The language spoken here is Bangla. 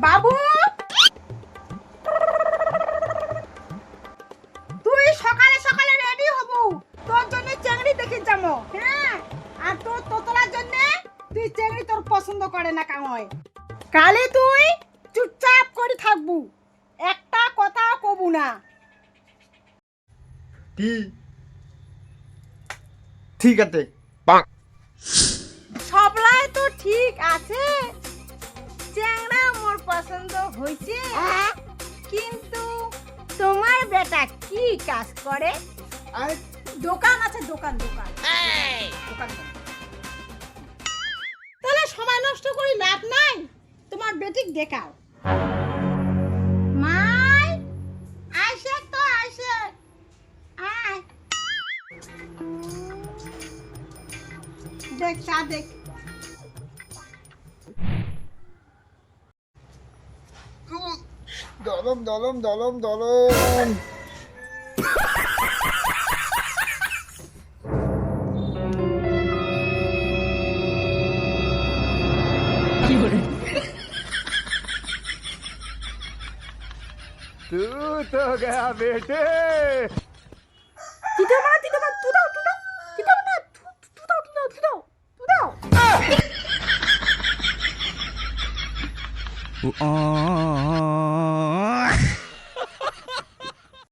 বাবু তুই সকালে সকালে রেডি হবো, তোর জন্য চেংড়ি দেখে যাবো। হ্যাঁ, আর তোর তোতলার জন্য তুই চেংড়ি তোর পছন্দ করে না কাময়। কালে তুই চুপচাপ করে থাকবু, একটা কথা কবু না। ঠিক আছে। সবলাই তো ঠিক আছে, চেংড়া মোর পছন্দ হয়েছে, কিন্তু তোমার বেটা কি কাজ করে? আর দোকান আছে, দোকান দোকান দোকান করে। তাহলে সময় নষ্ট করি লাভ নাই, তোমার বেটিক দেখাও। মাই আইসে তো আইসে, আয় দেখ চা দেখ। দলম দলম দলম দলম। तू तो गया बेटे। দিতে মা দিতে মা, তু দাও তু দাও, দিতে মা তু দাও তু দাও তু দাও তু দাও। Ah